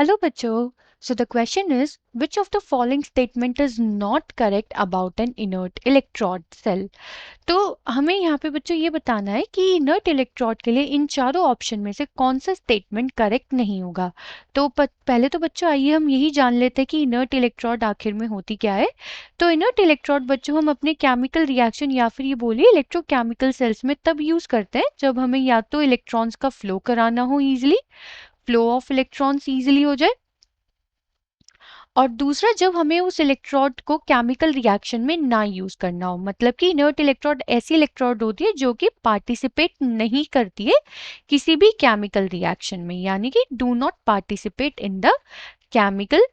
Hello बच्चों. So the question is, which of the following statement is not correct about an inert electrode cell? तो हमें यहाँ पे बच्चों ये बताना है कि इनर्ट इलेक्ट्रोड के लिए इन चारों ऑप्शन में से कौन सा स्टेटमेंट करेक्ट नहीं होगा. तो पहले तो बच्चों आइए हम यही जान लेते हैं कि इनर्ट इलेक्ट्रोड आखिर में होती क्या है. तो इनर्ट इलेक्ट्रोड बच्चों हम अपने केमिकल रिएक्शन या फिर ये बोलिए इलेक्ट्रोकेमिकल सेल्स में तब यूज करते हैं जब हमें या तो इलेक्ट्रॉन्स का फ्लो कराना हो easily, flow of electrons easily हो जाए, और दूसरा जब हमें उस इलेक्ट्रोड को केमिकल रिएक्शन में ना यूज करना हो. मतलब कि इनर्ट इलेक्ट्रोड ऐसी इलेक्ट्रोड होती है जो कि पार्टिसिपेट नहीं करती है किसी भी केमिकल रिएक्शन में, यानी कि do not participate in the chemical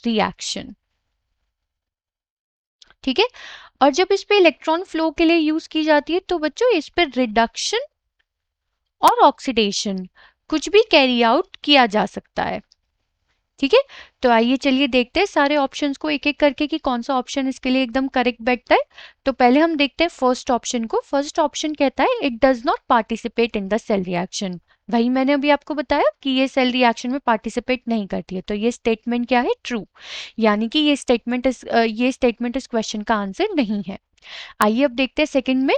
reaction. ठीक है. और जब इस पे इलेक्ट्रॉन फ्लो के लिए यूज की जाती है तो बच्चों इस पे रिडक्शन और ऑक्सीडेशन कुछ भी कैरी आउट किया जा सकता है. ठीक है. तो आइए चलिए देखते हैं सारे ऑप्शंस को एक एक करके कि कौन सा ऑप्शन इसके लिए एकदम करेक्ट बैठता है. तो पहले हम देखते हैं फर्स्ट ऑप्शन को. फर्स्ट ऑप्शन कहता है it does not participate in the cell reaction. वही मैंने अभी आपको बताया कि ये सेल रिएक्शन में पार्टिसिपेट नहीं करती है. तो ये स्टेटमेंट क्या है? ट्रू. यानी कि ये स्टेटमेंट इस क्वेश्चन का आंसर नहीं है. आइए अब देखते हैं सेकंड में.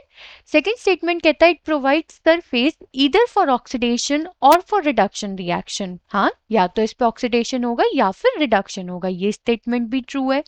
सेकंड स्टेटमेंट कहता है it provides surface either for oxidation और फॉर रिडक्शन रिएक्शन. हाँ, या तो इस पे ऑक्सीडेशन होगा या फिर रिडक्शन होगा. ये स्टेटमेंट भी ट्रू है.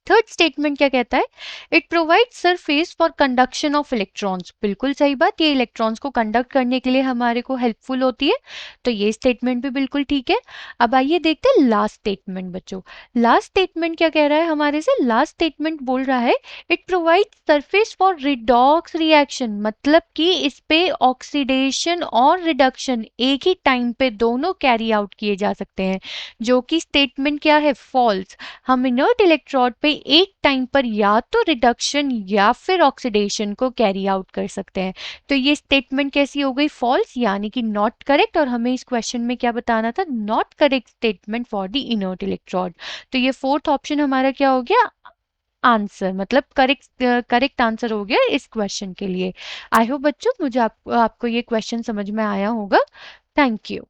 थर्ड स्टेटमेंट क्या कहता है? It provide surface for conduction of electrons. बिल्कुल सही बात, ये इलेक्ट्रॉन्स को कंडक्ट करने के लिए हमारे को हेल्पफुल होती है. तो ये स्टेटमेंट भी बिल्कुल ठीक है. अब आइए देखते हैं लास्ट स्टेटमेंट बच्चों. लास्ट स्टेटमेंट क्या कह रहा है हमारे से? लास्ट स्टेटमेंट बोल रहा है it provide surface for redox reaction. मतलब कि इस पे ऑक्सीडेशन और रिडक्शन एक ही टाइम पे दोनों कैरी आउट किए जा सकते हैं, जो कि स्टेटमेंट क्या है? फॉल्स. हम इनर्ट इलेक्ट्रोड पे एक टाइम पर या तो रिडक्शन या फिर ऑक्सीडेशन को कैरी आउट कर सकते हैं. तो ये स्टेटमेंट कैसी हो गई? फॉल्स, यानी कि नॉट करेक्ट. और हमें इस क्वेश्चन में क्या बताना था? Not correct statement for the inert electrode. तो ये फोर्थ ऑप्शन हमारा क्या हो गया? आंसर, मतलब करेक्ट आंसर हो गया इस क्वेश्चन के लिए. आई होप बच्चों मुझे आपको ये क्वेश्चन समझ में आया होगा. Thank you.